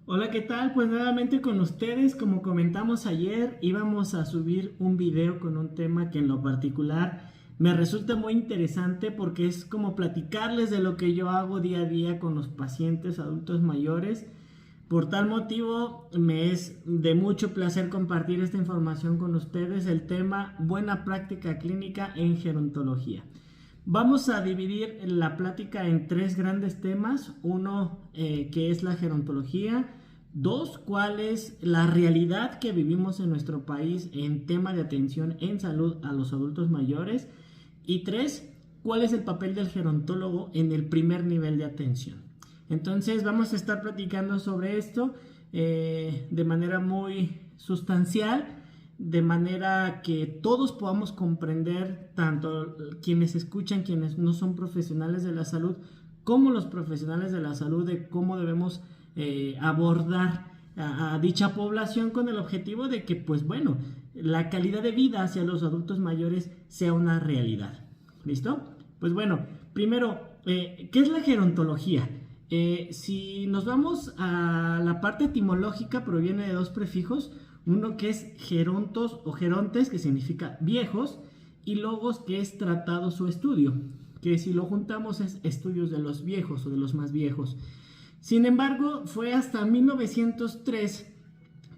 Hola, ¿qué tal? Pues nuevamente con ustedes, como comentamos ayer, íbamos a subir un video con un tema que en lo particular me resulta muy interesante porque es como platicarles de lo que yo hago día a día con los pacientes adultos mayores. Por tal motivo, me es de mucho placer compartir esta información con ustedes, el tema buena práctica clínica en gerontología. Vamos a dividir la plática en tres grandes temas. Uno, que es la gerontología. Dos, cuál es la realidad que vivimos en nuestro país en tema de atención en salud a los adultos mayores. Y tres, cuál es el papel del gerontólogo en el primer nivel de atención. Entonces vamos a estar platicando sobre esto de manera muy sustancial, de manera que todos podamos comprender, tanto quienes escuchan, quienes no son profesionales de la salud, como los profesionales de la salud, de cómo debemos abordar a dicha población con el objetivo de que, pues bueno, la calidad de vida hacia los adultos mayores sea una realidad. ¿Listo? Pues bueno, primero, ¿qué es la gerontología? Si nos vamos a la parte etimológica, proviene de dos prefijos, uno que es gerontos o gerontes, que significa viejos, y logos, que es tratados o estudio, que si lo juntamos es estudios de los viejos o de los más viejos. Sin embargo, fue hasta 1903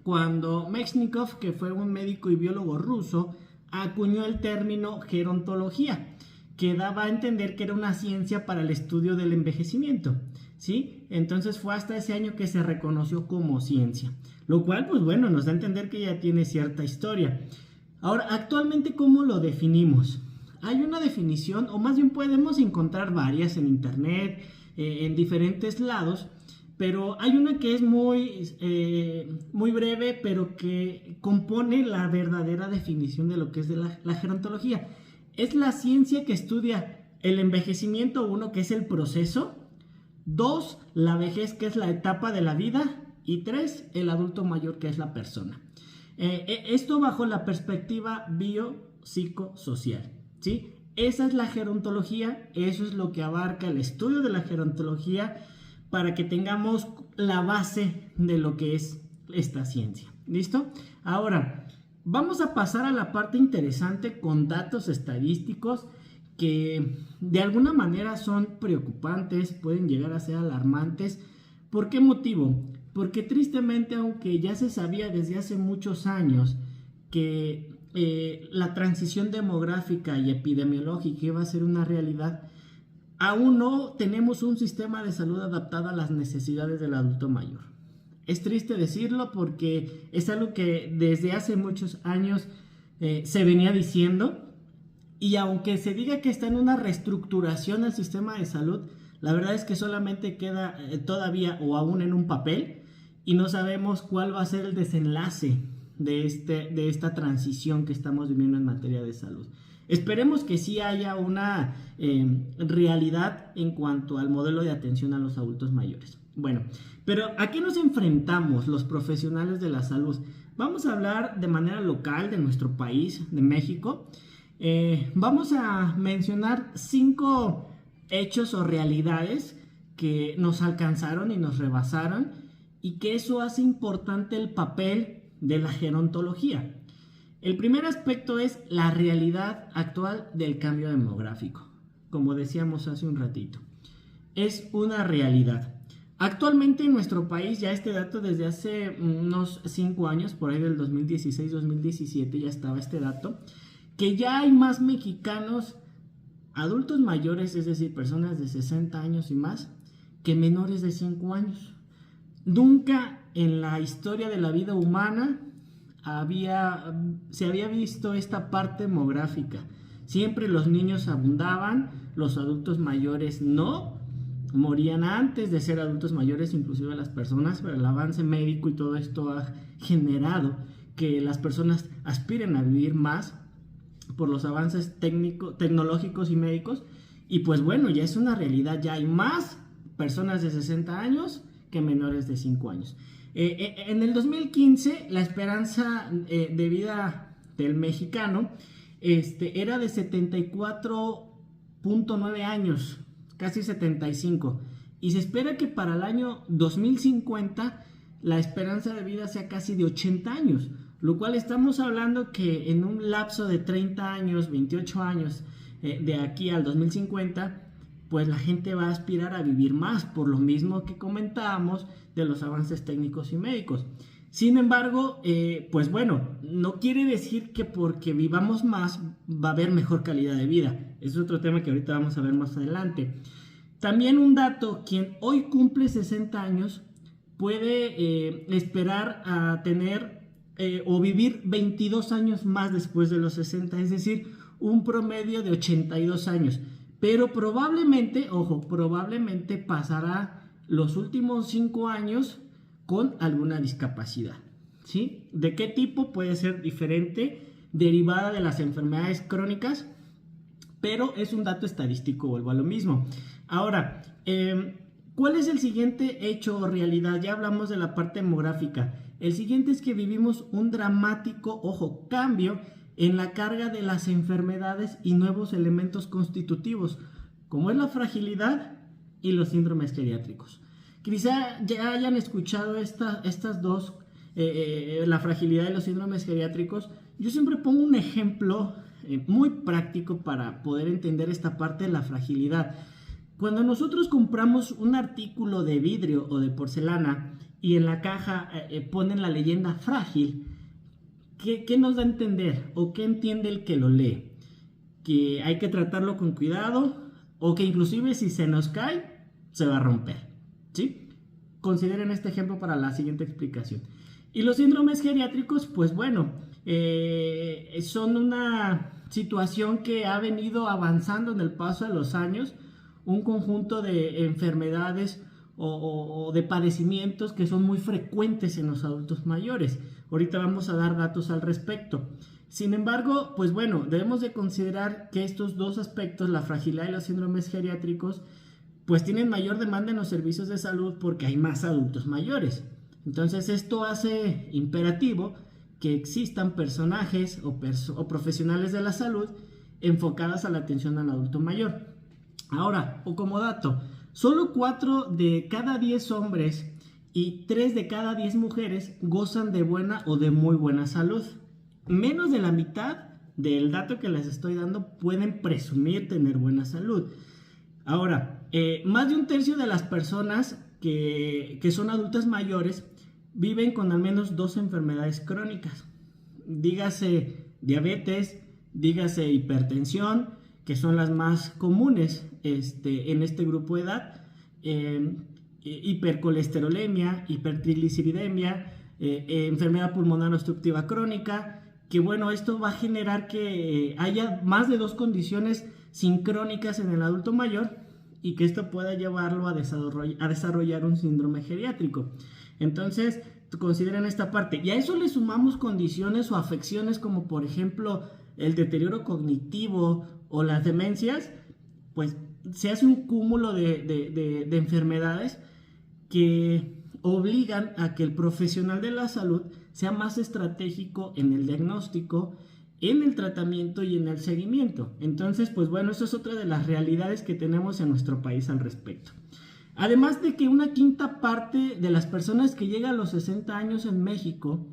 cuando Mechnikov, que fue un médico y biólogo ruso, acuñó el término gerontología, que daba a entender que era una ciencia para el estudio del envejecimiento, ¿sí? Entonces fue hasta ese año que se reconoció como ciencia, lo cual, pues bueno, nos da a entender que ya tiene cierta historia. Ahora, actualmente, ¿cómo lo definimos? Hay una definición, o más bien podemos encontrar varias en internet, en diferentes lados, pero hay una que es muy breve, pero que compone la verdadera definición de lo que es de la gerontología. Es la ciencia que estudia el envejecimiento, uno, que es el proceso; dos, la vejez, que es la etapa de la vida; y tres, el adulto mayor, que es la persona. Esto bajo la perspectiva biopsicosocial, ¿sí? Esa es la gerontología, eso es lo que abarca el estudio de la gerontología, para que tengamos la base de lo que es esta ciencia. ¿Listo? Ahora, vamos a pasar a la parte interesante con datos estadísticos que de alguna manera son preocupantes, pueden llegar a ser alarmantes. ¿Por qué motivo? Porque tristemente, aunque ya se sabía desde hace muchos años que la transición demográfica y epidemiológica iba a ser una realidad, aún no tenemos un sistema de salud adaptado a las necesidades del adulto mayor. Es triste decirlo porque es algo que desde hace muchos años se venía diciendo, y aunque se diga que está en una reestructuración del sistema de salud, la verdad es que solamente queda todavía o aún en un papel, y no sabemos cuál va a ser el desenlace de esta transición que estamos viviendo en materia de salud. Esperemos que sí haya una realidad en cuanto al modelo de atención a los adultos mayores. Bueno, pero ¿a qué nos enfrentamos los profesionales de la salud? Vamos a hablar de manera local de nuestro país, de México. Vamos a mencionar 5 hechos o realidades que nos alcanzaron y nos rebasaron, y que eso hace importante el papel de la gerontología. El primer aspecto es la realidad actual del cambio demográfico. Como decíamos hace un ratito, es una realidad. Actualmente en nuestro país, ya este dato desde hace unos 5 años, por ahí del 2016-2017 ya estaba este dato, que ya hay más mexicanos adultos mayores, es decir, personas de 60 años y más, que menores de 5 años. Nunca en la historia de la vida humana se había visto esta parte demográfica. Siempre los niños abundaban, los adultos mayores no, morían antes de ser adultos mayores, inclusive las personas, pero el avance médico y todo esto ha generado que las personas aspiren a vivir más por los avances tecnológicos y médicos. Y pues bueno, ya es una realidad, ya hay más personas de 60 años que menores de 5 años. En el 2015 la esperanza de vida del mexicano era de 74.9 años, casi 75, y se espera que para el año 2050 la esperanza de vida sea casi de 80 años, lo cual estamos hablando que en un lapso de 30 años, 28 años, de aquí al 2050, pues la gente va a aspirar a vivir más, por lo mismo que comentábamos de los avances técnicos y médicos. Sin embargo, pues bueno, no quiere decir que porque vivamos más va a haber mejor calidad de vida. Es otro tema que ahorita vamos a ver más adelante. También un dato, quien hoy cumple 60 años puede esperar a tener o vivir 22 años más después de los 60, es decir, un promedio de 82 años. Pero probablemente, ojo, probablemente pasará los últimos 5 años con alguna discapacidad, ¿sí? ¿De qué tipo? Puede ser diferente, derivada de las enfermedades crónicas, pero es un dato estadístico, vuelvo a lo mismo. Ahora, ¿cuál es el siguiente hecho o realidad? Ya hablamos de la parte demográfica. El siguiente es que vivimos un dramático, ojo, cambio en la carga de las enfermedades y nuevos elementos constitutivos, como es la fragilidad y los síndromes geriátricos. Quizá ya hayan escuchado estas dos, la fragilidad y los síndromes geriátricos. Yo siempre pongo un ejemplo muy práctico para poder entender esta parte de la fragilidad. Cuando nosotros compramos un artículo de vidrio o de porcelana y en la caja ponen la leyenda frágil, ¿qué nos da a entender o qué entiende el que lo lee? Que hay que tratarlo con cuidado o que inclusive si se nos cae, se va a romper, ¿sí? Consideren este ejemplo para la siguiente explicación. Y los síndromes geriátricos, pues bueno, son una situación que ha venido avanzando en el paso de los años, un conjunto de enfermedades o de padecimientos que son muy frecuentes en los adultos mayores. Ahorita vamos a dar datos al respecto. Sin embargo, pues bueno, debemos de considerar que estos dos aspectos, la fragilidad y los síndromes geriátricos, pues tienen mayor demanda en los servicios de salud porque hay más adultos mayores. Entonces esto hace imperativo que existan personajes o profesionales de la salud enfocadas a la atención al adulto mayor. Ahora, o como dato, solo 4 de cada 10 hombres y 3 de cada 10 mujeres gozan de buena o de muy buena salud. Menos de la mitad del dato que les estoy dando pueden presumir tener buena salud. Ahora, más de un tercio de las personas que son adultas mayores viven con al menos 2 enfermedades crónicas. Dígase diabetes, dígase hipertensión, que son las más comunes en este grupo de edad, hipercolesterolemia, hipertrigliceridemia, enfermedad pulmonar obstructiva crónica, que bueno, esto va a generar que haya más de 2 condiciones sincrónicas en el adulto mayor y que esto pueda llevarlo a desarrollar un síndrome geriátrico. Entonces, consideren esta parte. Y a eso le sumamos condiciones o afecciones como por ejemplo el deterioro cognitivo o las demencias, pues se hace un cúmulo de enfermedades que obligan a que el profesional de la salud sea más estratégico en el diagnóstico, en el tratamiento y en el seguimiento. Entonces, pues bueno, eso es otra de las realidades que tenemos en nuestro país al respecto. Además de que una quinta parte de las personas que llegan a los 60 años en México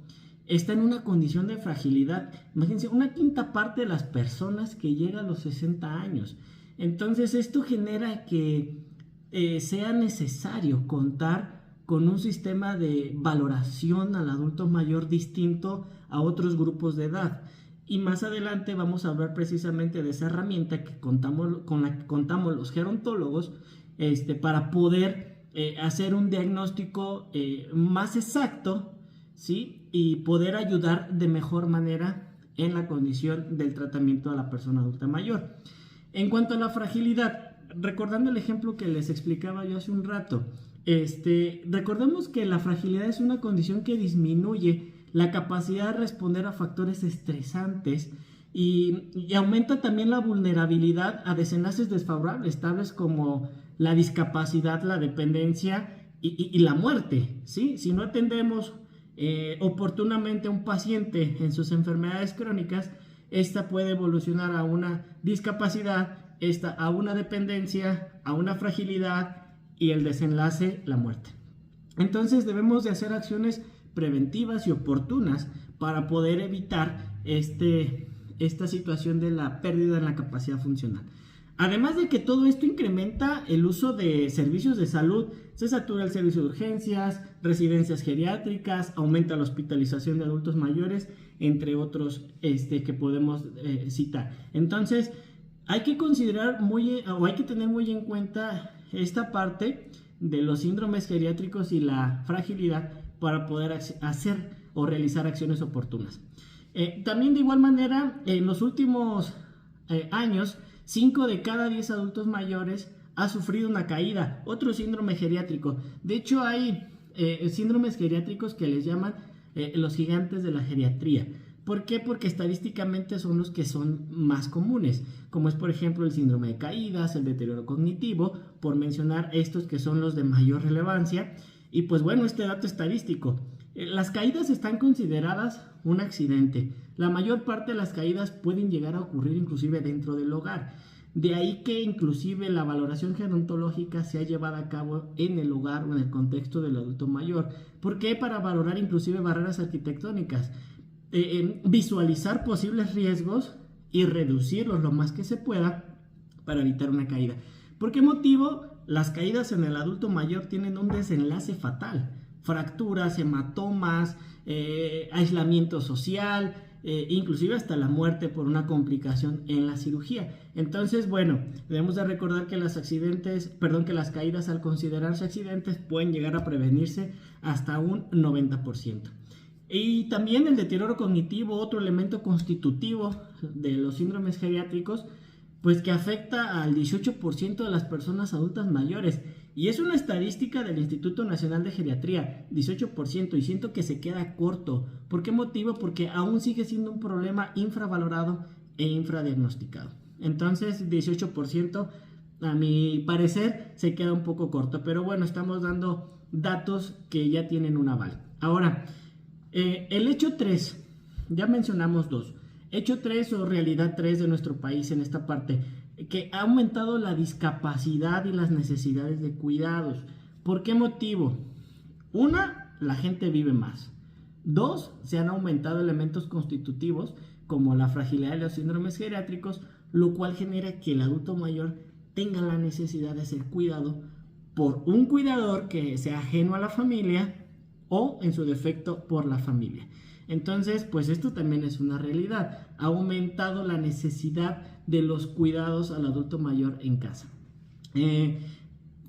está en una condición de fragilidad. Imagínense, una quinta parte de las personas que llegan a los 60 años. Entonces, esto genera que sea necesario contar con un sistema de valoración al adulto mayor distinto a otros grupos de edad. Y más adelante vamos a hablar precisamente de esa herramienta con la que contamos los gerontólogos para poder hacer un diagnóstico más exacto, ¿sí? Y poder ayudar de mejor manera en la condición del tratamiento a la persona adulta mayor. En cuanto a la fragilidad, recordando el ejemplo que les explicaba yo hace un rato, recordemos que la fragilidad es una condición que disminuye la capacidad de responder a factores estresantes y aumenta también la vulnerabilidad a desenlaces desfavorables, tales como la discapacidad, la dependencia y la muerte, ¿sí? Si no atendemos oportunamente a un paciente en sus enfermedades crónicas, esta puede evolucionar a una discapacidad, a una dependencia, a una fragilidad y el desenlace, la muerte. Entonces debemos de hacer acciones preventivas y oportunas para poder evitar esta situación de la pérdida en la capacidad funcional. Además de que todo esto incrementa el uso de servicios de salud, se satura el servicio de urgencias, residencias geriátricas, aumenta la hospitalización de adultos mayores, entre otros que podemos citar. Entonces, hay que considerar hay que tener muy en cuenta esta parte de los síndromes geriátricos y la fragilidad para poder hacer o realizar acciones oportunas. También de igual manera, en los últimos años, 5 de cada 10 adultos mayores ha sufrido una caída, otro síndrome geriátrico. De hecho, hay síndromes geriátricos que les llaman los gigantes de la geriatría. ¿Por qué? Porque estadísticamente son los que son más comunes, como es por ejemplo el síndrome de caídas, el deterioro cognitivo, por mencionar estos que son los de mayor relevancia. Y pues bueno, este dato estadístico. Las caídas están consideradas un accidente. La mayor parte de las caídas pueden llegar a ocurrir inclusive dentro del hogar. De ahí que inclusive la valoración gerontológica se ha llevado a cabo en el hogar o en el contexto del adulto mayor. ¿Por qué? Para valorar inclusive barreras arquitectónicas. Visualizar posibles riesgos y reducirlos lo más que se pueda para evitar una caída. ¿Por qué motivo? Las caídas en el adulto mayor tienen un desenlace fatal. Fracturas, hematomas, aislamiento social, inclusive hasta la muerte por una complicación en la cirugía. Entonces, bueno, debemos de recordar que que las caídas al considerarse accidentes pueden llegar a prevenirse hasta un 90%. Y también el deterioro cognitivo, otro elemento constitutivo de los síndromes geriátricos, pues que afecta al 18% de las personas adultas mayores. Y es una estadística del Instituto Nacional de Geriatría, 18%, y siento que se queda corto. ¿Por qué motivo? Porque aún sigue siendo un problema infravalorado e infradiagnosticado. Entonces, 18%, a mi parecer, se queda un poco corto. Pero bueno, estamos dando datos que ya tienen un aval. Ahora, el hecho 3, ya mencionamos 2. Hecho 3 o realidad 3 de nuestro país en esta parte, que ha aumentado la discapacidad y las necesidades de cuidados. ¿Por qué motivo? 1, la gente vive más. 2, se han aumentado elementos constitutivos como la fragilidad de los síndromes geriátricos, lo cual genera que el adulto mayor tenga la necesidad de ser cuidado por un cuidador que sea ajeno a la familia o en su defecto por la familia. Entonces, pues esto también es una realidad. Ha aumentado la necesidad de los cuidados al adulto mayor en casa.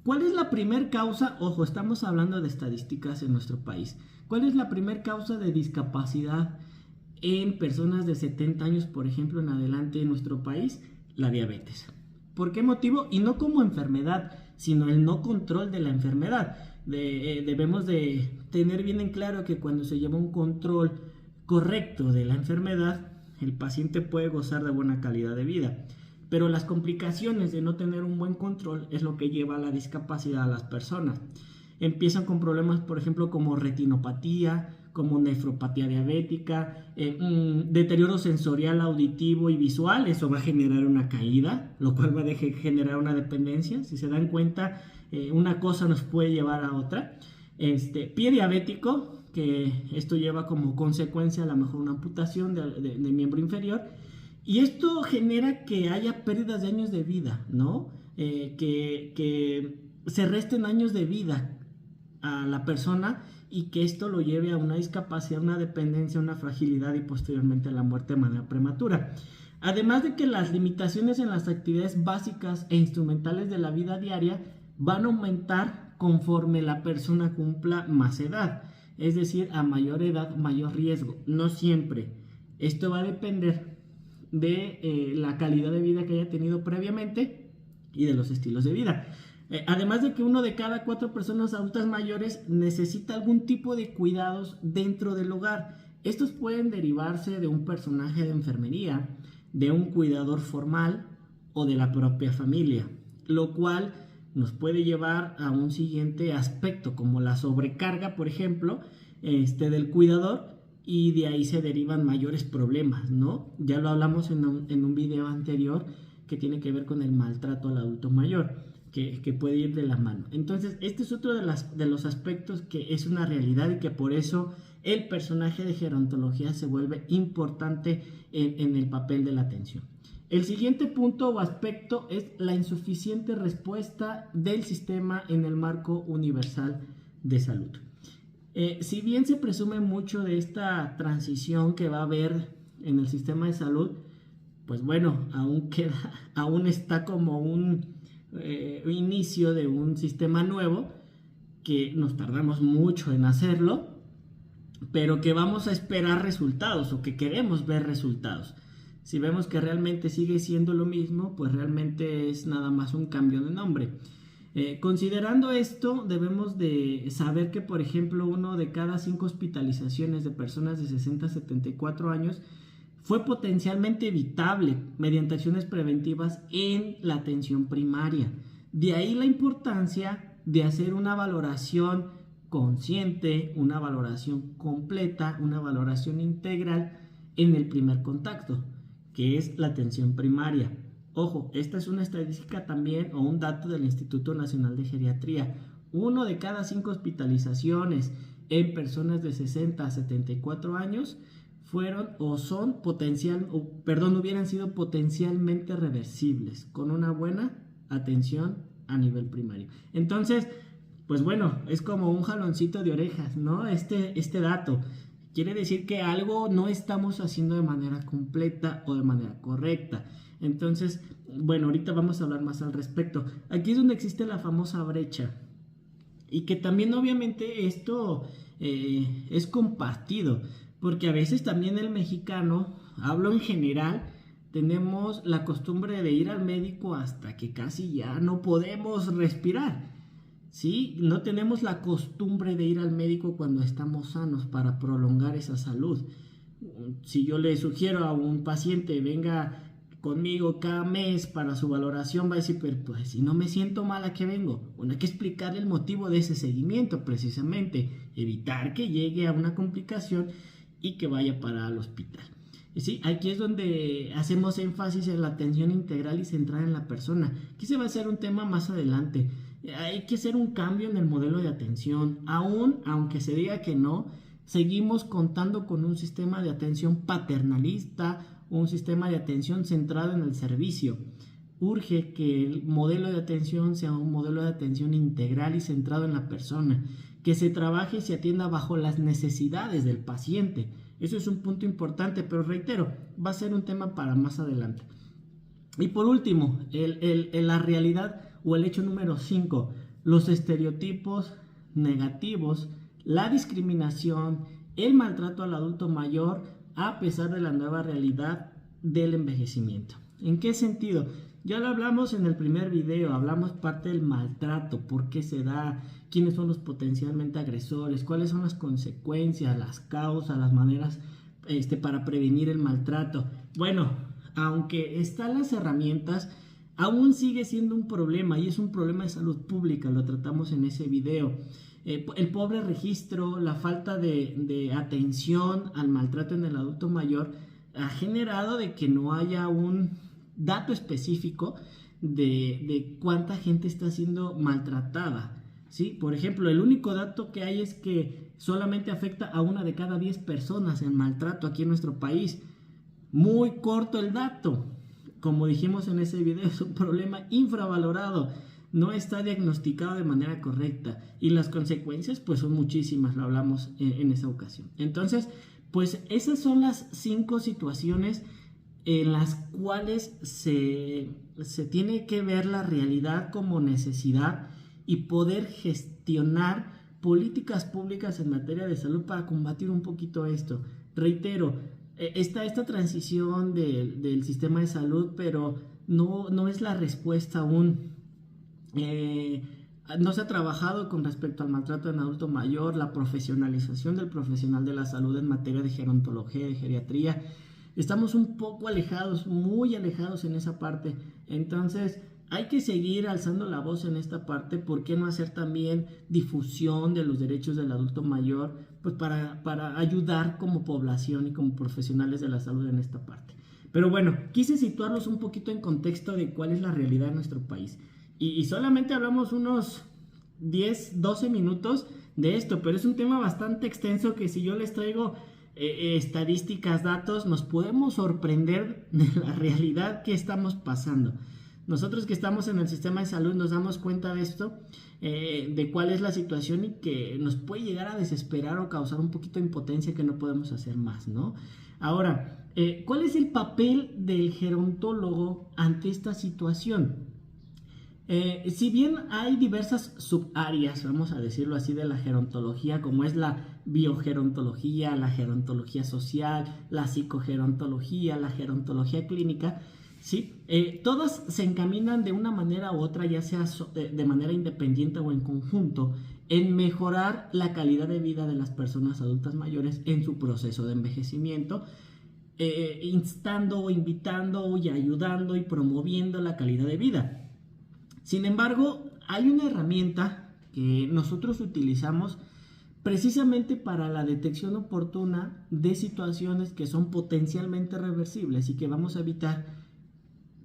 ¿Cuál es la primer causa? Ojo, estamos hablando de estadísticas en nuestro país. ¿Cuál es la primer causa de discapacidad en personas de 70 años, por ejemplo, en adelante en nuestro país? La diabetes. ¿Por qué motivo? Y no como enfermedad, sino el no control de la enfermedad. Debemos de tener bien en claro que cuando se lleva un control correcto de la enfermedad, el paciente puede gozar de buena calidad de vida. Pero las complicaciones de no tener un buen control es lo que lleva a la discapacidad a las personas. Empiezan con problemas, por ejemplo, como retinopatía, como nefropatía diabética, deterioro sensorial, auditivo y visual. Eso va a generar una caída, lo cual va a generar una dependencia. Si se dan cuenta, una cosa nos puede llevar a otra. Pie diabético, que esto lleva como consecuencia a lo mejor una amputación de miembro inferior. Y esto genera que haya pérdidas de años de vida, ¿no? Que se resten años de vida a la persona y que esto lo lleve a una discapacidad, una dependencia, una fragilidad y posteriormente a la muerte de manera prematura. Además de que las limitaciones en las actividades básicas e instrumentales de la vida diaria van a aumentar conforme la persona cumpla más edad. Es decir, a mayor edad, mayor riesgo. No siempre. Esto va a depender de la calidad de vida que haya tenido previamente y de los estilos de vida. Además de que 1 de cada 4 personas adultas mayores necesita algún tipo de cuidados dentro del hogar. Estos pueden derivarse de un personaje de enfermería, de un cuidador formal o de la propia familia, lo cual nos puede llevar a un siguiente aspecto como la sobrecarga, por ejemplo, del cuidador, y de ahí se derivan mayores problemas, ¿no? Ya lo hablamos en un video anterior que tiene que ver con el maltrato al adulto mayor. que puede ir de la mano. Entonces, este es otro de los aspectos que es una realidad y que por eso el personaje de gerontología se vuelve importante en el papel de la atención. El siguiente punto o aspecto es la insuficiente respuesta del sistema en el marco universal de salud. Si bien se presume mucho de esta transición que va a haber en el sistema de salud, pues bueno, aún está como un inicio de un sistema nuevo que nos tardamos mucho en hacerlo, pero que vamos a esperar resultados o que queremos ver resultados. Si vemos que realmente sigue siendo lo mismo, pues realmente es nada más un cambio de nombre. Considerando esto, debemos de saber que, por ejemplo, 1 de cada 5 hospitalizaciones de personas de 60 a 74 años fue potencialmente evitable mediante acciones preventivas en la atención primaria. De ahí la importancia de hacer una valoración consciente, una valoración completa, una valoración integral en el primer contacto, que es la atención primaria. Ojo, esta es una estadística también o un dato del Instituto Nacional de Geriatría. 1 de cada 5 hospitalizaciones en personas de 60 a 74 años hubieran sido potencialmente reversibles con una buena atención a nivel primario. Entonces, pues bueno, es como un jaloncito de orejas, ¿no? Este dato quiere decir que algo no estamos haciendo de manera completa o de manera correcta. Entonces, bueno, ahorita vamos a hablar más al respecto. Aquí es donde existe la famosa brecha y que también obviamente esto es compartido, porque a veces también el mexicano, hablo en general, tenemos la costumbre de ir al médico hasta que casi ya no podemos respirar. ¿Sí? No tenemos la costumbre de ir al médico cuando estamos sanos para prolongar esa salud. Si yo le sugiero a un paciente venga conmigo cada mes para su valoración, va a decir, pero pues si no me siento mal, ¿a qué vengo? Bueno, hay que explicarle el motivo de ese seguimiento, precisamente, evitar que llegue a una complicación y que vaya para el hospital. ¿Sí? Aquí es donde hacemos énfasis en la atención integral y centrada en la persona. Aquí se va a hacer un tema más adelante. Hay que hacer un cambio en el modelo de atención. Aunque se diga que no, seguimos contando con un sistema de atención paternalista, un sistema de atención centrado en el servicio. Urge que el modelo de atención sea un modelo de atención integral y centrado en la persona, que se trabaje y se atienda bajo las necesidades del paciente. Eso es un punto importante, pero reitero, va a ser un tema para más adelante. Y por último, la realidad o el hecho número 5, los estereotipos negativos, la discriminación, el maltrato al adulto mayor, a pesar de la nueva realidad del envejecimiento. ¿En qué sentido? Ya lo hablamos en el primer video, hablamos parte del maltrato, por qué se da, quiénes son los potencialmente agresores, cuáles son las consecuencias, las causas, las maneras para prevenir el maltrato. Bueno, aunque están las herramientas, aún sigue siendo un problema y es un problema de salud pública, lo tratamos en ese video. El pobre registro, la falta de atención al maltrato en el adulto mayor ha generado de que no haya un dato específico de cuánta gente está siendo maltratada, ¿sí? Por ejemplo, el único dato que hay es que solamente afecta a 1 de cada 10 personas el maltrato aquí en nuestro país. Muy corto el dato. Como dijimos en ese video, es un problema infravalorado. No está diagnosticado de manera correcta y las consecuencias pues son muchísimas, lo hablamos en esa ocasión. Entonces, pues esas son las 5 situaciones en las cuales se tiene que ver la realidad como necesidad y poder gestionar políticas públicas en materia de salud para combatir un poquito esto. Reitero, está esta transición del sistema de salud, pero no es la respuesta aún. No se ha trabajado con respecto al maltrato en adulto mayor, la profesionalización del profesional de la salud en materia de gerontología, de geriatría. Estamos un poco alejados, muy alejados en esa parte. Entonces hay que seguir alzando la voz en esta parte. ¿Por qué no hacer también difusión de los derechos del adulto mayor? Pues para ayudar como población y como profesionales de la salud en esta parte. Pero bueno, quise situarlos un poquito en contexto de cuál es la realidad de nuestro país. y solamente hablamos unos 10, 12 minutos de esto, pero es un tema bastante extenso que si yo les traigo estadísticas, datos, nos podemos sorprender de la realidad que estamos pasando. Nosotros que estamos en el sistema de salud nos damos cuenta de esto, de cuál es la situación y que nos puede llegar a desesperar o causar un poquito de impotencia que no podemos hacer más, ¿no? Ahora, ¿cuál es el papel del gerontólogo ante esta situación? Si bien hay diversas subáreas, vamos a decirlo así, de la gerontología, como es la biogerontología, la gerontología social, la psicogerontología, la gerontología clínica, ¿sí? Todas se encaminan de una manera u otra, ya sea de manera independiente o en conjunto, en mejorar la calidad de vida de las personas adultas mayores en su proceso de envejecimiento, instando, invitando y ayudando y promoviendo la calidad de vida. Sin embargo, hay una herramienta que nosotros utilizamos precisamente para la detección oportuna de situaciones que son potencialmente reversibles y que vamos a evitar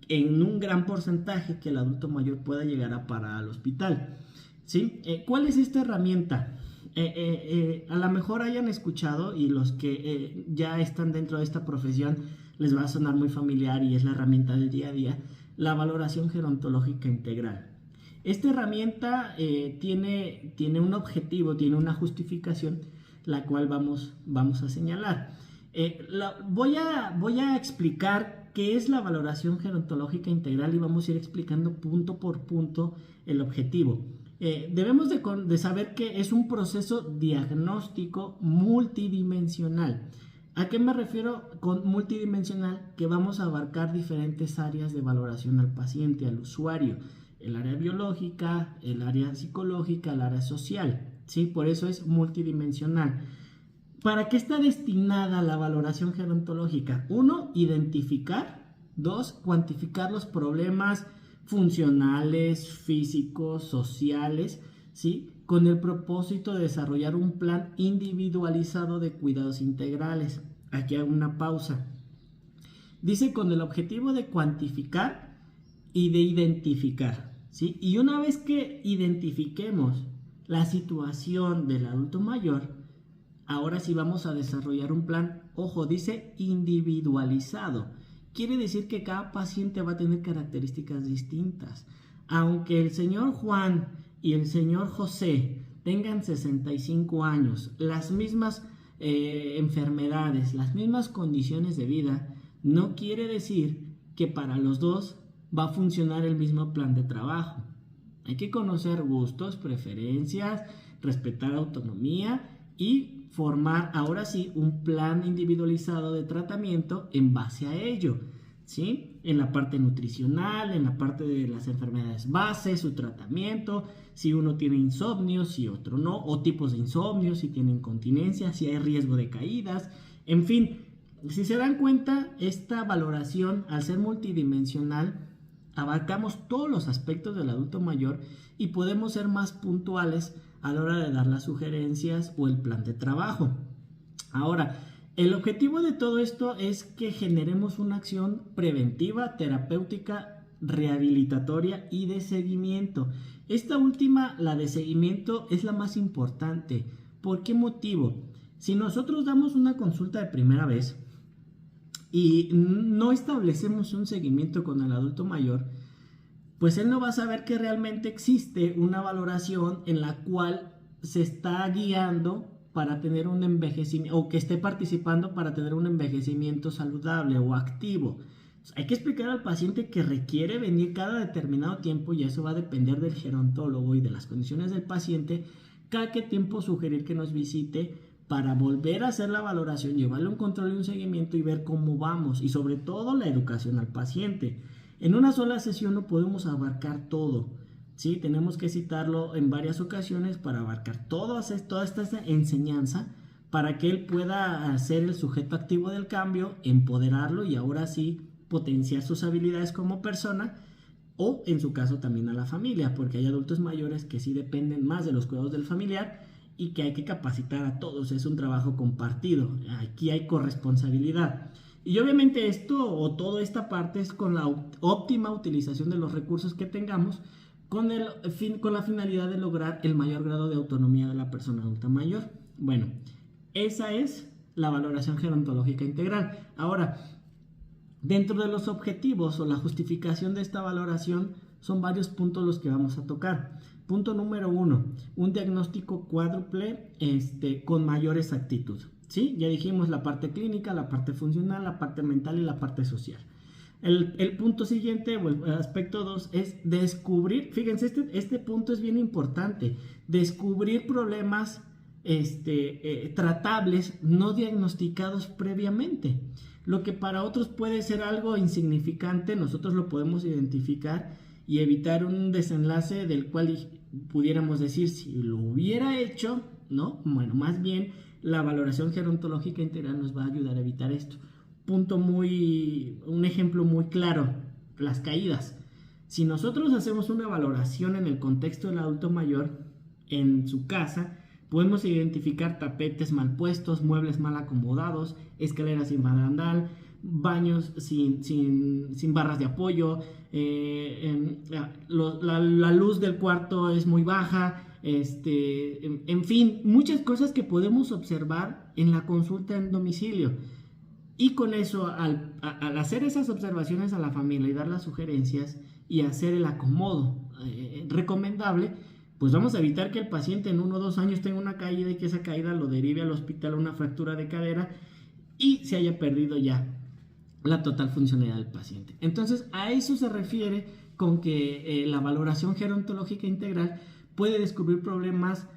en un gran porcentaje que el adulto mayor pueda llegar a parar al hospital, ¿sí? ¿Cuál es esta herramienta? A lo mejor hayan escuchado, y los que ya están dentro de esta profesión les va a sonar muy familiar, y es la herramienta del día a día, la valoración gerontológica integral. Esta herramienta tiene un objetivo, tiene una justificación, la cual vamos a señalar. Voy a explicar qué es la valoración gerontológica integral y vamos a ir explicando punto por punto el objetivo. Debemos de saber que es un proceso diagnóstico multidimensional. ¿A qué me refiero con multidimensional? Que vamos a abarcar diferentes áreas de valoración al paciente, al usuario. El área biológica, el área psicológica, el área social, ¿sí? Por eso es multidimensional. ¿Para qué está destinada la valoración gerontológica? 1, identificar. 2, cuantificar los problemas funcionales, físicos, sociales, ¿sí? Con el propósito de desarrollar un plan individualizado de cuidados integrales. Aquí hago una pausa. Dice con el objetivo de cuantificar y de identificar, ¿sí? Y una vez que identifiquemos la situación del adulto mayor, ahora sí vamos a desarrollar un plan, ojo, dice individualizado. Quiere decir que cada paciente va a tener características distintas. Aunque el señor Juan y el señor José tengan 65 años, las mismas enfermedades, las mismas condiciones de vida, no quiere decir que para los dos va a funcionar el mismo plan de trabajo. Hay que conocer gustos, preferencias, respetar autonomía y formar ahora sí un plan individualizado de tratamiento en base a ello, ¿sí? En la parte nutricional, en la parte de las enfermedades base, su tratamiento, si uno tiene insomnio, si otro no, o tipos de insomnio, si tiene incontinencia, si hay riesgo de caídas, en fin. Si se dan cuenta, esta valoración, al ser multidimensional, abarcamos todos los aspectos del adulto mayor y podemos ser más puntuales a la hora de dar las sugerencias o el plan de trabajo. Ahora, el objetivo de todo esto es que generemos una acción preventiva, terapéutica, rehabilitatoria y de seguimiento. Esta última, la de seguimiento, es la más importante. ¿Por qué motivo? Si nosotros damos una consulta de primera vez y no establecemos un seguimiento con el adulto mayor, pues él no va a saber que realmente existe una valoración en la cual se está guiando para tener un envejecimiento, o que esté participando para tener un envejecimiento saludable o activo. Hay que explicar al paciente que requiere venir cada determinado tiempo, y eso va a depender del gerontólogo y de las condiciones del paciente, cada qué tiempo sugerir que nos visite para volver a hacer la valoración, llevarle un control y un seguimiento y ver cómo vamos, y sobre todo la educación al paciente. En una sola sesión no podemos abarcar todo, ¿sí? Tenemos que citarlo en varias ocasiones para abarcar toda esta enseñanza, para que él pueda ser el sujeto activo del cambio, empoderarlo y ahora sí potenciar sus habilidades como persona, o en su caso también a la familia, porque hay adultos mayores que sí dependen más de los cuidados del familiar y que hay que capacitar a todos. Es un trabajo compartido, aquí hay corresponsabilidad. Y obviamente esto o toda esta parte es con la óptima utilización de los recursos que tengamos, con la finalidad de lograr el mayor grado de autonomía de la persona adulta mayor. Bueno, esa es la valoración gerontológica integral. Ahora, dentro de los objetivos o la justificación de esta valoración son varios puntos los que vamos a tocar. Punto número 1, un diagnóstico cuádruple con mayor exactitud. ¿Sí? Ya dijimos la parte clínica, la parte funcional, la parte mental y la parte social. El punto siguiente o el aspecto 2 es descubrir, fíjense, este punto es bien importante, descubrir problemas tratables no diagnosticados previamente. Lo que para otros puede ser algo insignificante, nosotros lo podemos identificar y evitar un desenlace del cual pudiéramos decir, si lo hubiera hecho, ¿no? Bueno, más bien la valoración gerontológica integral nos va a ayudar a evitar esto. Un ejemplo muy claro, las caídas. Si nosotros hacemos una valoración en el contexto del adulto mayor, en su casa, podemos identificar tapetes mal puestos, muebles mal acomodados, escaleras sin barandal, baños sin barras de apoyo, la luz del cuarto es muy baja, en fin, muchas cosas que podemos observar en la consulta en domicilio. Y con eso, al hacer esas observaciones a la familia y dar las sugerencias y hacer el acomodo recomendable, pues vamos a evitar que el paciente en 1 o 2 años tenga una caída y que esa caída lo derive al hospital a una fractura de cadera y se haya perdido ya la total funcionalidad del paciente. Entonces, a eso se refiere con que la valoración gerontológica integral puede descubrir problemas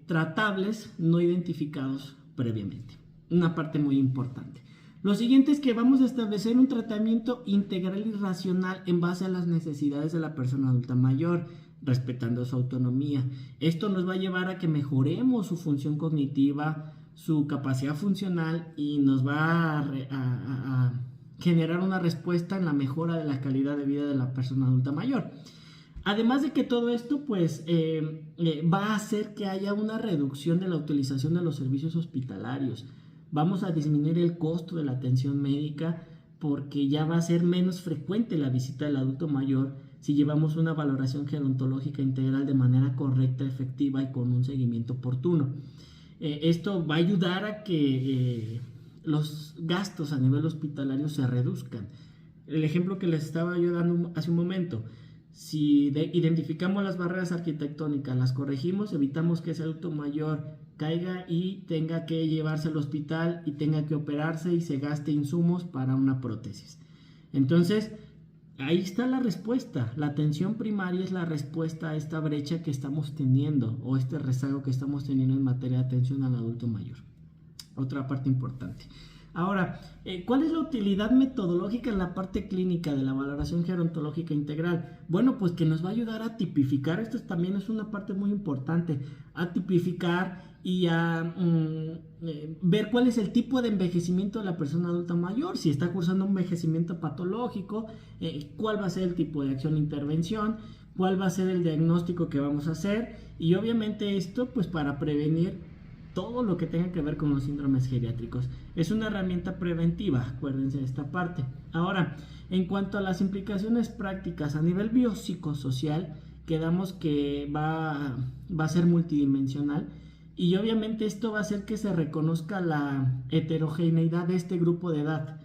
tratables no identificados previamente. Una parte muy importante. Lo siguiente es que vamos a establecer un tratamiento integral y racional en base a las necesidades de la persona adulta mayor, respetando su autonomía. Esto nos va a llevar a que mejoremos su función cognitiva, su capacidad funcional y nos va a generar una respuesta en la mejora de la calidad de vida de la persona adulta mayor. Además de que todo esto pues va a hacer que haya una reducción de la utilización de los servicios hospitalarios. Vamos a disminuir el costo de la atención médica porque ya va a ser menos frecuente la visita del adulto mayor si llevamos una valoración gerontológica integral de manera correcta, efectiva y con un seguimiento oportuno. Esto va a ayudar a que los gastos a nivel hospitalario se reduzcan. El ejemplo que les estaba yo dando hace un momento, si identificamos las barreras arquitectónicas, las corregimos, evitamos que ese adulto mayor caiga y tenga que llevarse al hospital y tenga que operarse y se gaste insumos para una prótesis. Entonces, ahí está la respuesta. La atención primaria es la respuesta a esta brecha que estamos teniendo o este rezago que estamos teniendo en materia de atención al adulto mayor. Otra parte importante. Ahora, ¿cuál es la utilidad metodológica en la parte clínica de la valoración gerontológica integral? Bueno, pues que nos va a ayudar a tipificar, esto también es una parte muy importante, a tipificar y a ver cuál es el tipo de envejecimiento de la persona adulta mayor, si está cursando un envejecimiento patológico, cuál va a ser el tipo de acción e intervención, cuál va a ser el diagnóstico que vamos a hacer y obviamente esto pues para prevenir todo lo que tenga que ver con los síndromes geriátricos. Es una herramienta preventiva, acuérdense de esta parte. Ahora, en cuanto a las implicaciones prácticas a nivel biopsicosocial, quedamos que va a ser multidimensional y obviamente esto va a hacer que se reconozca la heterogeneidad de este grupo de edad.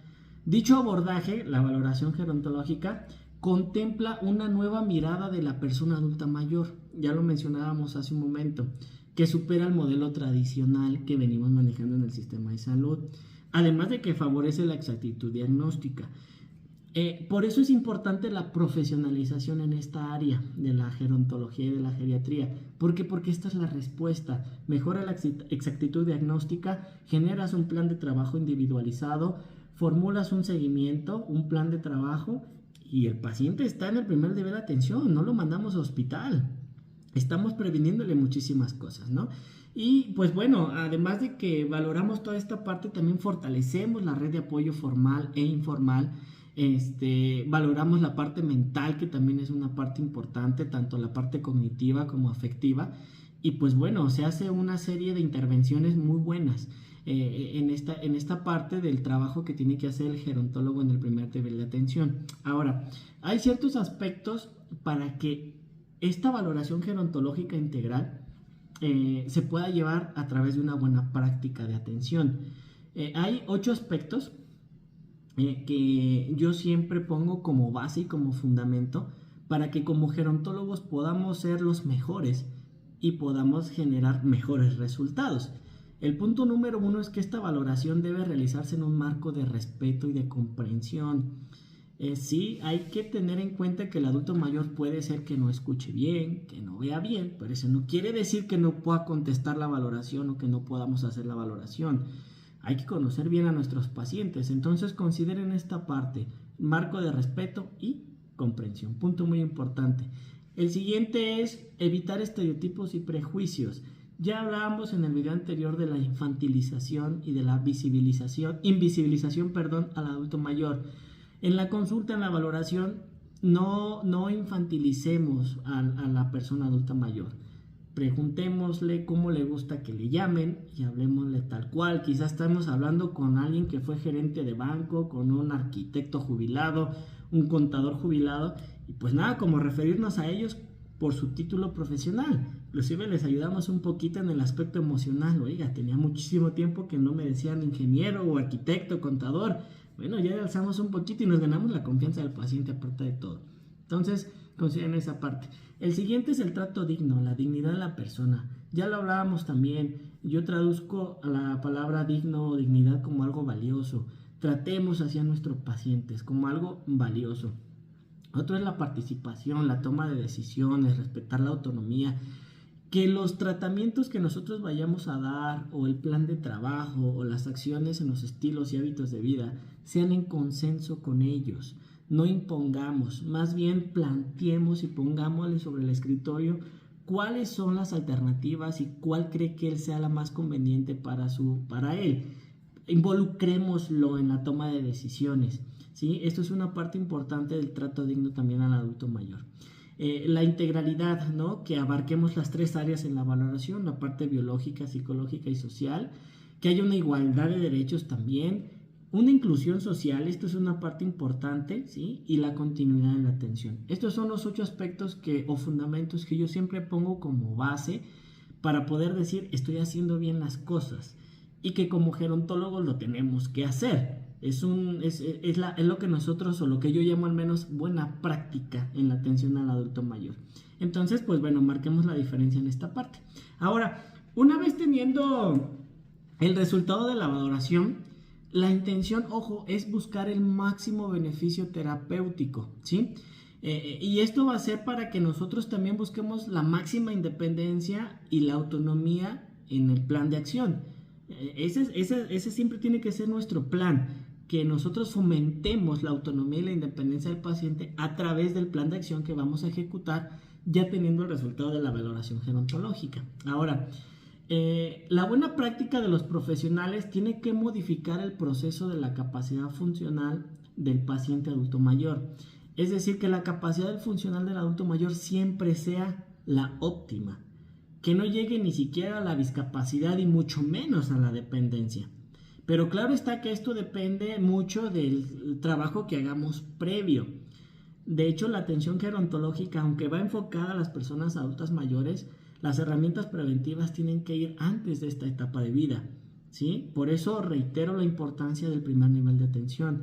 Dicho abordaje, la valoración gerontológica, contempla una nueva mirada de la persona adulta mayor, ya lo mencionábamos hace un momento, que supera el modelo tradicional que venimos manejando en el sistema de salud, además de que favorece la exactitud diagnóstica. Por eso es importante la profesionalización en esta área de la gerontología y de la geriatría. ¿Por qué? Porque esta es la respuesta. Mejora la exactitud diagnóstica, generas un plan de trabajo individualizado, formulas un seguimiento, un plan de trabajo y el paciente está en el primer nivel de atención, no lo mandamos a hospital. Estamos previniéndole muchísimas cosas, ¿no? Y pues bueno, además de que valoramos toda esta parte, también fortalecemos la red de apoyo formal e informal. Valoramos la parte mental, que también es una parte importante, tanto la parte cognitiva como afectiva. y pues bueno, se hace una serie de intervenciones muy buenas en esta parte del trabajo que tiene que hacer el gerontólogo en el primer nivel de atención. Ahora, hay ciertos aspectos para que esta valoración gerontológica integral se pueda llevar a través de una buena práctica de atención. Hay 8 aspectos que yo siempre pongo como base y como fundamento para que como gerontólogos podamos ser los mejores y podamos generar mejores resultados. El punto número 1 es que esta valoración debe realizarse en un marco de respeto y de comprensión. Sí, hay que tener en cuenta que el adulto mayor puede ser que no escuche bien, que no vea bien, pero eso no quiere decir que no pueda contestar la valoración o que no podamos hacer la valoración. Hay que conocer bien a nuestros pacientes, entonces consideren esta parte, marco de respeto y comprensión, punto muy importante. El siguiente es evitar estereotipos y prejuicios. Ya hablábamos en el video anterior de la infantilización y de la invisibilización al adulto mayor. En la consulta, en la valoración, no infantilicemos a la persona adulta mayor. Preguntémosle cómo le gusta que le llamen y hablemosle tal cual. Quizás estamos hablando con alguien que fue gerente de banco, con un arquitecto jubilado, un contador jubilado, y pues nada, como referirnos a ellos por su título profesional. Inclusive les ayudamos un poquito en el aspecto emocional. Oiga, tenía muchísimo tiempo que no me decían ingeniero o arquitecto, contador. Bueno, ya alzamos un poquito y nos ganamos la confianza del paciente aparte de todo. Entonces, consideren esa parte. El siguiente es el trato digno, la dignidad de la persona. Ya lo hablábamos también. Yo traduzco la palabra digno o dignidad como algo valioso. Tratemos hacia nuestros pacientes como algo valioso. Otro es la participación, la toma de decisiones, respetar la autonomía. Que los tratamientos que nosotros vayamos a dar o el plan de trabajo o las acciones en los estilos y hábitos de vida sean en consenso con ellos. No impongamos, más bien planteemos y pongámosle sobre el escritorio cuáles son las alternativas y cuál cree que él sea la más conveniente para él. Involucrémoslo en la toma de decisiones, ¿sí? Esto es una parte importante del trato digno también al adulto mayor. La integralidad, ¿no? Que abarquemos las 3 áreas en la valoración, la parte biológica, psicológica y social, que haya una igualdad de derechos también, una inclusión social, esto es una parte importante, ¿sí? Y la continuidad en la atención. Estos son los 8 aspectos o fundamentos que yo siempre pongo como base para poder decir estoy haciendo bien las cosas y que como gerontólogos lo tenemos que hacer. Es lo que nosotros, o lo que yo llamo al menos buena práctica en la atención al adulto mayor. Entonces, pues bueno, marquemos la diferencia en esta parte. Ahora, una vez teniendo el resultado de la valoración, la intención, ojo, es buscar el máximo beneficio terapéutico, ¿sí? Y esto va a ser para que nosotros también busquemos la máxima independencia y la autonomía en el plan de acción. Ese siempre tiene que ser nuestro plan, que nosotros fomentemos la autonomía y la independencia del paciente a través del plan de acción que vamos a ejecutar ya teniendo el resultado de la valoración gerontológica. Ahora, la buena práctica de los profesionales tiene que modificar el proceso de la capacidad funcional del paciente adulto mayor. Es decir, que la capacidad funcional del adulto mayor siempre sea la óptima, que no llegue ni siquiera a la discapacidad y mucho menos a la dependencia. Pero claro está que esto depende mucho del trabajo que hagamos previo. De hecho, la atención gerontológica, aunque va enfocada a las personas adultas mayores, las herramientas preventivas tienen que ir antes de esta etapa de vida, ¿sí? Por eso reitero la importancia del primer nivel de atención.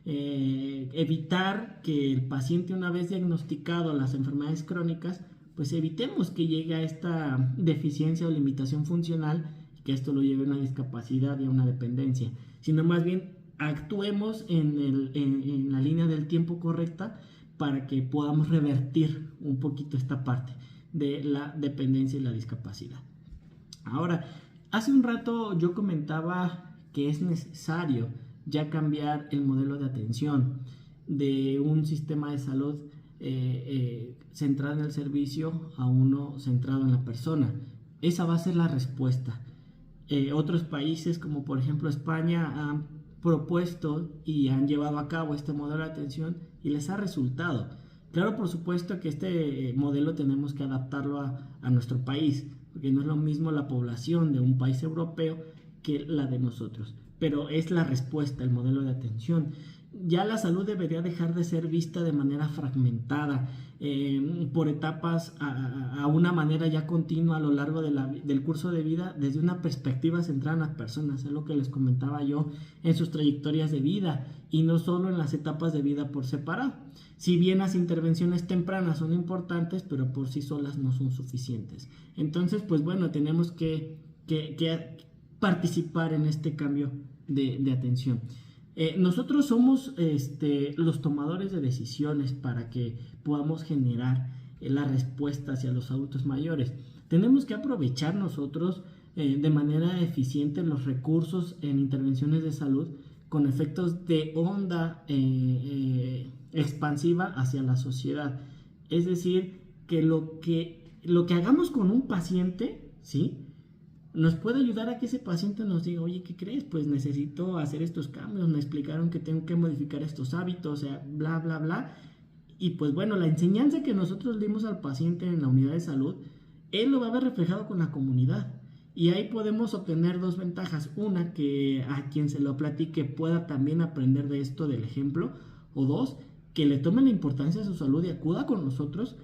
Evitar que el paciente, una vez diagnosticado las enfermedades crónicas, pues evitemos que llegue a esta deficiencia o limitación funcional, que esto lo lleve a una discapacidad y a una dependencia, sino más bien actuemos en la línea del tiempo correcta para que podamos revertir un poquito esta parte de la dependencia y la discapacidad. Ahora, hace un rato yo comentaba que es necesario ya cambiar el modelo de atención de un sistema de salud centrado en el servicio a uno centrado en la persona. Esa va a ser la respuesta. Otros países como por ejemplo España han propuesto y han llevado a cabo este modelo de atención y les ha resultado. Claro, por supuesto que este modelo tenemos que adaptarlo a nuestro país. porque no es lo mismo la población de un país europeo que la de nosotros, pero es la respuesta, el modelo de atención. Ya la salud debería dejar de ser vista de manera fragmentada, por etapas a una manera ya continua a lo largo del curso de vida, desde una perspectiva centrada en las personas, es lo que les comentaba yo, en sus trayectorias de vida y no solo en las etapas de vida por separado. Si bien las intervenciones tempranas son importantes, pero por sí solas no son suficientes. Entonces, pues bueno, tenemos que participar en este cambio de atención. Nosotros somos los tomadores de decisiones para que podamos generar la respuesta hacia los adultos mayores. Tenemos que aprovechar nosotros de manera eficiente los recursos en intervenciones de salud con efectos de onda expansiva hacia la sociedad. Es decir, que lo que hagamos con un paciente, ¿sí?, nos puede ayudar a que ese paciente nos diga, oye, ¿qué crees? Pues necesito hacer estos cambios, me explicaron que tengo que modificar estos hábitos, o sea, bla, bla, bla. Y pues bueno, la enseñanza que nosotros dimos al paciente en la unidad de salud, él lo va a ver reflejado con la comunidad. Y ahí podemos obtener dos ventajas. Una, que a quien se lo platique pueda también aprender de esto, del ejemplo. O dos, que le tome la importancia a su salud y acuda con nosotros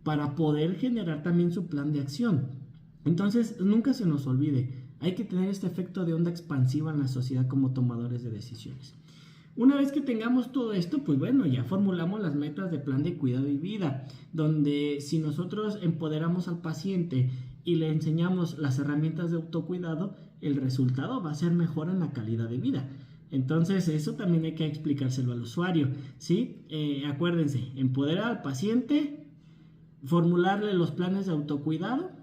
para poder generar también su plan de acción. Entonces, nunca se nos olvide, hay que tener este efecto de onda expansiva en la sociedad como tomadores de decisiones. Una vez que tengamos todo esto, pues bueno, ya formulamos las metas de plan de cuidado y vida, donde si nosotros empoderamos al paciente y le enseñamos las herramientas de autocuidado, el resultado va a ser mejor en la calidad de vida. Entonces, eso también hay que explicárselo al usuario, ¿sí? Acuérdense, empoderar al paciente, formularle los planes de autocuidado,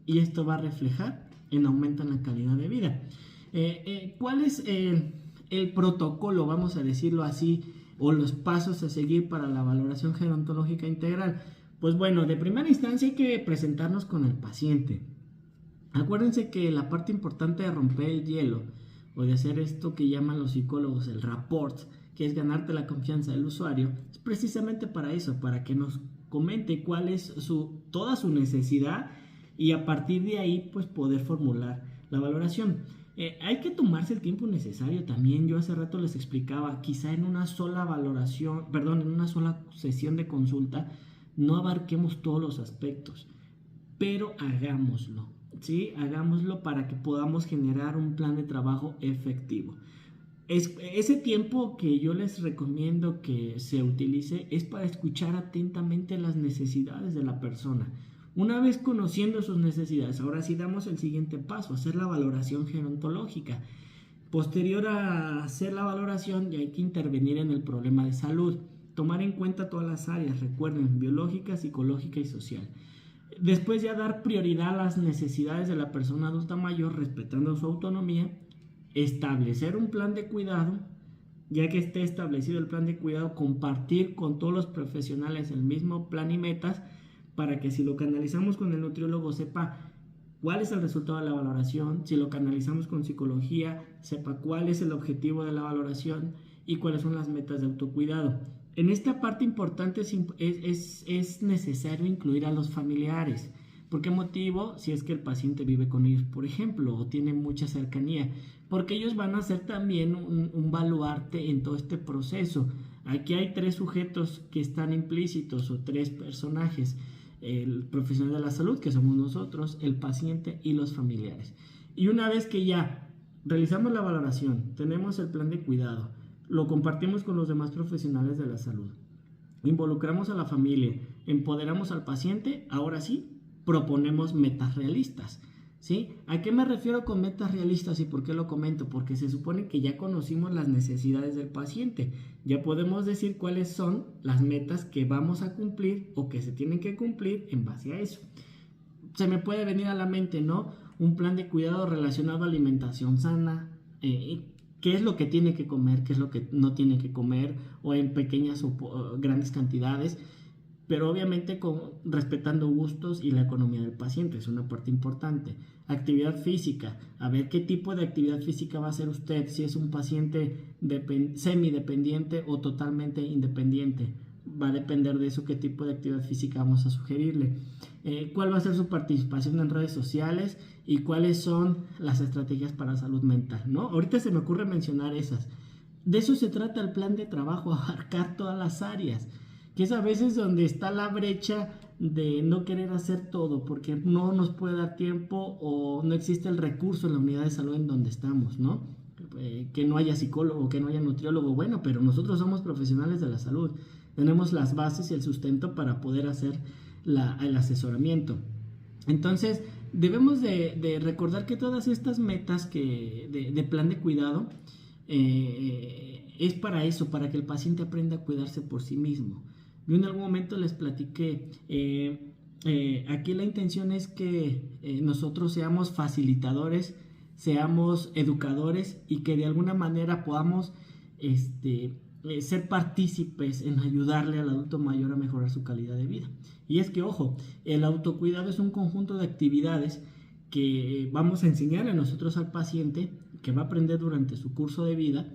y esto va a reflejar en aumento en la calidad de vida. ¿Cuál es el protocolo, vamos a decirlo así, o los pasos a seguir para la valoración gerontológica integral? Pues bueno, de primera instancia hay que presentarnos con el paciente. Acuérdense que la parte importante de romper el hielo o de hacer esto que llaman los psicólogos el rapport, que es ganarte la confianza del usuario, es precisamente para eso, para que nos comente cuál es toda su necesidad y a partir de ahí pues poder formular la valoración. Hay que tomarse el tiempo necesario también. Yo hace rato les explicaba, quizá en una sola en una sola sesión de consulta no abarquemos todos los aspectos, pero hagámoslo, ¿sí? Hagámoslo para que podamos generar un plan de trabajo efectivo. Ese tiempo que yo les recomiendo que se utilice es para escuchar atentamente las necesidades de la persona. Una vez conociendo sus necesidades, ahora sí damos el siguiente paso, hacer la valoración gerontológica. Posterior a hacer la valoración, ya hay que intervenir en el problema de salud, tomar en cuenta todas las áreas, recuerden, biológica, psicológica y social. Después ya dar prioridad a las necesidades de la persona adulta mayor, respetando su autonomía, establecer un plan de cuidado, ya que esté establecido el plan de cuidado, compartir con todos los profesionales el mismo plan y metas, para que si lo canalizamos con el nutriólogo sepa cuál es el resultado de la valoración, si lo canalizamos con psicología sepa cuál es el objetivo de la valoración y cuáles son las metas de autocuidado. En esta parte importante es necesario incluir a los familiares. ¿Por qué motivo? Si es que el paciente vive con ellos, por ejemplo, o tiene mucha cercanía, porque ellos van a ser también un baluarte en todo este proceso. Aquí hay tres sujetos que están implícitos o tres personajes: el profesional de la salud, que somos nosotros, el paciente y los familiares. Y una vez que ya realizamos la valoración, tenemos el plan de cuidado, lo compartimos con los demás profesionales de la salud, involucramos a la familia, empoderamos al paciente, ahora sí, proponemos metas realistas. ¿Sí? ¿A qué me refiero con metas realistas y por qué lo comento? Porque se supone que ya conocimos las necesidades del paciente, ya podemos decir cuáles son las metas que vamos a cumplir o que se tienen que cumplir en base a eso. Se me puede venir a la mente, ¿no?, un plan de cuidado relacionado a alimentación sana, qué es lo que tiene que comer, qué es lo que no tiene que comer, o en pequeñas o grandes cantidades, pero obviamente respetando gustos y la economía del paciente, es una parte importante. Actividad física, a ver qué tipo de actividad física va a hacer usted, si es un paciente semidependiente o totalmente independiente, va a depender de eso qué tipo de actividad física vamos a sugerirle. cuál va a ser su participación en redes sociales y cuáles son las estrategias para salud mental, ¿no? Ahorita se me ocurre mencionar esas. De eso se trata el plan de trabajo, abarcar todas las áreas, que es a veces donde está la brecha de no querer hacer todo porque no nos puede dar tiempo o no existe el recurso en la unidad de salud en donde estamos, ¿no? Que no haya psicólogo, que no haya nutriólogo, bueno, pero nosotros somos profesionales de la salud, tenemos las bases y el sustento para poder hacer el asesoramiento. Entonces, debemos de recordar que todas estas metas de plan de cuidado es para eso, para que el paciente aprenda a cuidarse por sí mismo. Yo en algún momento les platiqué, aquí la intención es que nosotros seamos facilitadores, seamos educadores y que de alguna manera podamos ser partícipes en ayudarle al adulto mayor a mejorar su calidad de vida. Y es que, ojo, el autocuidado es un conjunto de actividades que vamos a enseñarle nosotros al paciente, que va a aprender durante su curso de vida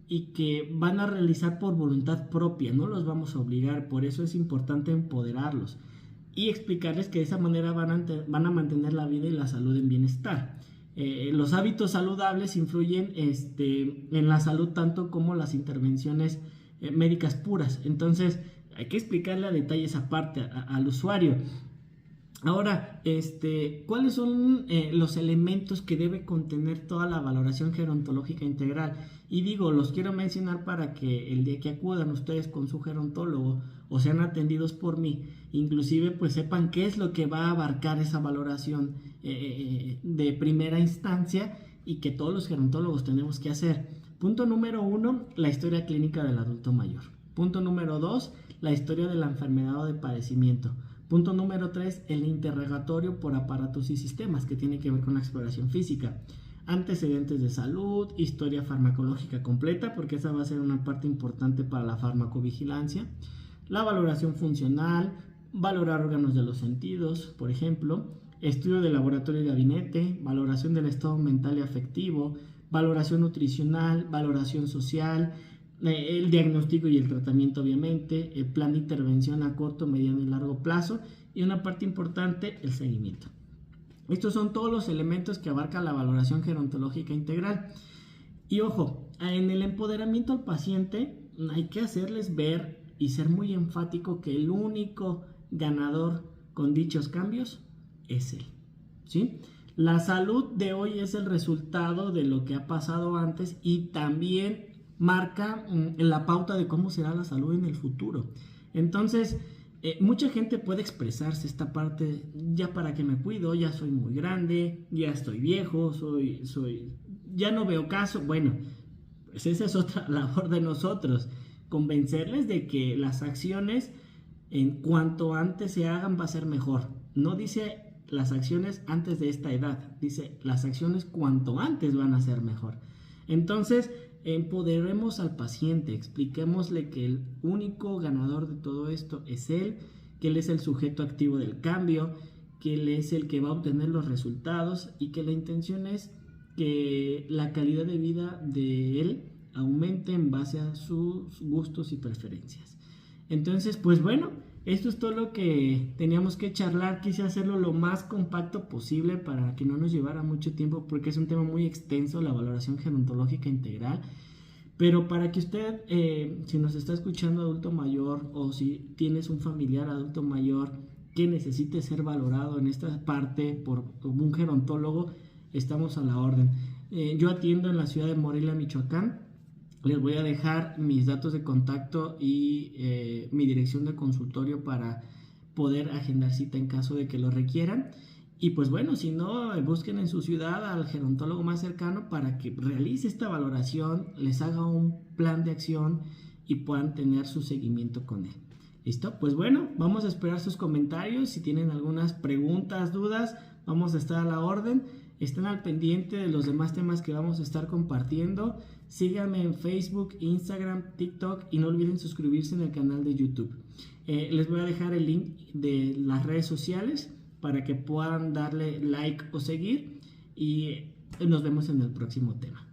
y que van a realizar por voluntad propia, no los vamos a obligar. Por eso es importante empoderarlos y explicarles que de esa manera van a mantener la vida y la salud en bienestar. Los hábitos saludables influyen en la salud tanto como las intervenciones médicas puras. Entonces hay que explicarle a detalle esa parte al usuario. Ahora, ¿cuáles son los elementos que debe contener toda la valoración gerontológica integral? Y digo, los quiero mencionar para que el día que acudan ustedes con su gerontólogo o sean atendidos por mí, inclusive pues sepan qué es lo que va a abarcar esa valoración de primera instancia y que todos los gerontólogos tenemos que hacer. Punto número 1, la historia clínica del adulto mayor. Punto número 2, la historia de la enfermedad o de padecimiento. Punto número 3, el interrogatorio por aparatos y sistemas, que tiene que ver con la exploración física. Antecedentes de salud, historia farmacológica completa, porque esa va a ser una parte importante para la farmacovigilancia. La valoración funcional, valorar órganos de los sentidos, por ejemplo. Estudio de laboratorio y gabinete, valoración del estado mental y afectivo, valoración nutricional, valoración social, el diagnóstico y el tratamiento, obviamente, el plan de intervención a corto, mediano y largo plazo, y una parte importante, el seguimiento. Estos son todos los elementos que abarca la valoración gerontológica integral. Y ojo, en el empoderamiento al paciente hay que hacerles ver y ser muy enfático que el único ganador con dichos cambios es él, ¿sí? La salud de hoy es el resultado de lo que ha pasado antes y también marca la pauta de cómo será la salud en el futuro. Entonces, mucha gente puede expresarse esta parte: ya para qué me cuido, ya soy muy grande, ya estoy viejo, ya no veo caso. Bueno, pues esa es otra labor de nosotros, convencerles de que las acciones en cuanto antes se hagan va a ser mejor. No dice las acciones antes de esta edad, dice las acciones cuanto antes van a ser mejor. Entonces, empoderemos al paciente, expliquémosle que el único ganador de todo esto es él, que él es el sujeto activo del cambio, que él es el que va a obtener los resultados y que la intención es que la calidad de vida de él aumente en base a sus gustos y preferencias. Entonces, pues bueno, esto es todo lo que teníamos que charlar. Quise hacerlo lo más compacto posible para que no nos llevara mucho tiempo, porque es un tema muy extenso, la valoración gerontológica integral. Pero para que usted, si nos está escuchando adulto mayor o si tienes un familiar adulto mayor que necesite ser valorado en esta parte por un gerontólogo, estamos a la orden. Yo atiendo en la ciudad de Morelia, Michoacán. Les voy a dejar mis datos de contacto y mi dirección de consultorio para poder agendar cita en caso de que lo requieran. Y pues bueno, si no, busquen en su ciudad al gerontólogo más cercano para que realice esta valoración, les haga un plan de acción y puedan tener su seguimiento con él. ¿Listo? Pues bueno, vamos a esperar sus comentarios. Si tienen algunas preguntas, dudas, vamos a estar a la orden. Estén al pendiente de los demás temas que vamos a estar compartiendo. Síganme en Facebook, Instagram, TikTok y no olviden suscribirse en el canal de YouTube. Les voy a dejar el link de las redes sociales para que puedan darle like o seguir y nos vemos en el próximo tema.